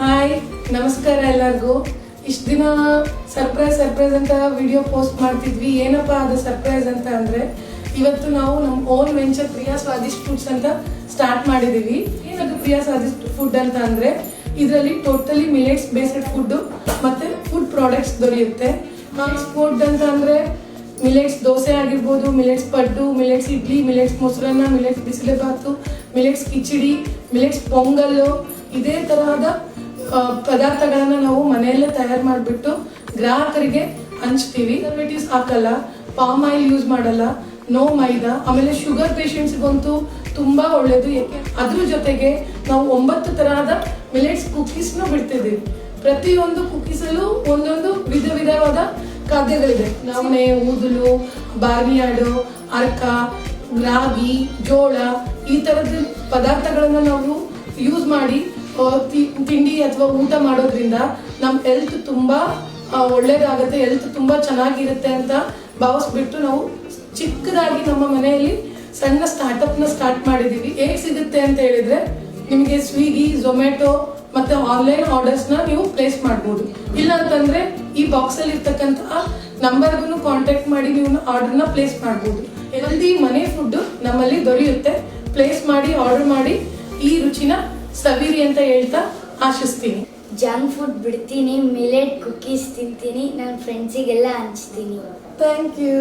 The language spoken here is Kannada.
ಹಾಯ್, ನಮಸ್ಕಾರ ಎಲ್ಲರಿಗೂ. ಇಷ್ಟು ದಿನ ಸರ್ಪ್ರೈಸ್ ಅಂತ ವಿಡಿಯೋ ಪೋಸ್ಟ್ ಮಾಡ್ತಿದ್ವಿ. ಏನಪ್ಪ ಅದು ಸರ್ಪ್ರೈಸ್ ಅಂತ ಅಂದ್ರೆ, ಇವತ್ತು ನಾವು ನಮ್ಮ own venture Priya Swadishta foods ಅಂತ ಸ್ಟಾರ್ಟ್ ಮಾಡಿದೀವಿ. ಏನದು ಪ್ರಿಯಾ ಸ್ವಾದಿಷ್ಟ ಫುಡ್ ಅಂತ ಅಂದ್ರೆ, ಇದರಲ್ಲಿ ಟೋಟಲಿ ಮಿಲೆಟ್ಸ್ ಬೇಸ್ಡ್ ಫುಡ್ ಮತ್ತೆ ಫುಡ್ ಪ್ರಾಡಕ್ಟ್ಸ್ ದೊರೆಯುತ್ತೆ. ಫುಡ್ ಅಂತ ಅಂದ್ರೆ ಮಿಲೆಟ್ಸ್ ದೋಸೆ ಆಗಿರ್ಬೋದು, ಮಿಲೆಟ್ಸ್ ಪಡ್ಡು, ಮಿಲೆಟ್ಸ್ ಇಡ್ಲಿ, ಮಿಲೆಟ್ಸ್ ಮೊಸರನ್ನ, ಮಿಲೆಟ್ಸ್ ಬಿಸಿಬೇಳೆಬಾತು, ಮಿಲೆಟ್ಸ್ ಕಿಚಡಿ, ಮಿಲೆಟ್ಸ್ ಪೊಂಗಲ್ಲು, ಇದೇ ತರಹದ ಪದಾರ್ಥಗಳನ್ನ ನಾವು ಮನೆಯಲ್ಲೇ ತಯಾರು ಮಾಡಿಬಿಟ್ಟು ಗ್ರಾಹಕರಿಗೆ ಹಂಚ್ತೀವಿ. ಪ್ರಿಸರ್ವೇಟಿವ್ಸ್ ಹಾಕಲ್ಲ, ಪಾಮ್ ಆಯಿಲ್ ಯೂಸ್ ಮಾಡಲ್ಲ, ನೋ ಮೈದಾ. ಆಮೇಲೆ ಶುಗರ್ ಪೇಷಂಟ್ಸ್ಗಂತೂ ತುಂಬಾ ಒಳ್ಳೇದು. ಯಾಕೆ ಅದ್ರ ಜೊತೆಗೆ ನಾವು 9 ತರಹದ ಮಿಲೆಟ್ಸ್ ಕುಕೀಸ್ನು ಬಿಡ್ತಿದ್ದೀವಿ. ಪ್ರತಿಯೊಂದು ಕುಕೀಸಲ್ಲೂ ಒಂದೊಂದು ವಿಧವಾದ ಖಾದ್ಯಗಳಿದೆ. ನವಣೆ, ಊದಲು, ಬಾರ್ನಿಯಾಡು, ಅರ್ಕ, ರಾಗಿ, ಜೋಳ, ಈ ತರದ ಪದಾರ್ಥಗಳನ್ನ ನಾವು ಯೂಸ್ ಮಾಡಿ ತಿಂಡಿ ಅಥವಾ ಊಟ ಮಾಡೋದ್ರಿಂದ ನಮ್ಮ ಹೆಲ್ತ್ ತುಂಬಾ ಒಳ್ಳೇದಾಗುತ್ತೆ, ಹೆಲ್ತ್ ತುಂಬಾ ಚೆನ್ನಾಗಿರುತ್ತೆ ಅಂತ ಭಾವಿಸ್ಬಿಟ್ಟು ನಾವು ಚಿಕ್ಕದಾಗಿ ನಮ್ಮ ಮನೆಯಲ್ಲಿ ಸಣ್ಣ ಸ್ಟಾರ್ಟ್ ಮಾಡಿದೀವಿ. ಹೇಗೆ ಸಿಗುತ್ತೆ ಅಂತ ಹೇಳಿದ್ರೆ, ನಿಮಗೆ ಸ್ವಿಗ್ಗಿ, ಝೊಮ್ಯಾಟೊ ಮತ್ತೆ ಆನ್ಲೈನ್ ಆರ್ಡರ್ಸ್ ನ ನೀವು ಪ್ಲೇಸ್ ಮಾಡಬಹುದು. ಇಲ್ಲ ಅಂತಂದ್ರೆ ಈ ಬಾಕ್ಸ್ ಅಲ್ಲಿ ಇರ್ತಕ್ಕಂತಹ ನಂಬರ್ಗೂ ಕಾಂಟ್ಯಾಕ್ಟ್ ಮಾಡಿ ನೀವು ಆರ್ಡರ್ ನ ಪ್ಲೇಸ್ ಮಾಡಬಹುದು. ಹೆಲ್ದಿ ಮನೆ ಫುಡ್ ನಮ್ಮಲ್ಲಿ ದೊರೆಯುತ್ತೆ. ಪ್ಲೇಸ್ ಮಾಡಿ, ಆರ್ಡರ್ ಮಾಡಿ ಈ ರುಚಿನ ಸವಿರಿ ಅಂತ ಹೇಳ್ತಾ ಆಶಿಸ್ತೀನಿ. ಜಂಕ್ ಫುಡ್ ಬಿಡ್ತೀನಿ, ಮಿಲೆಟ್ ಕುಕೀಸ್ ತಿಂತೀನಿ, ನನ್ನ ಫ್ರೆಂಡ್ಸಿಗೆಲ್ಲ ಹಂಚ್ತೀನಿ. Thank you.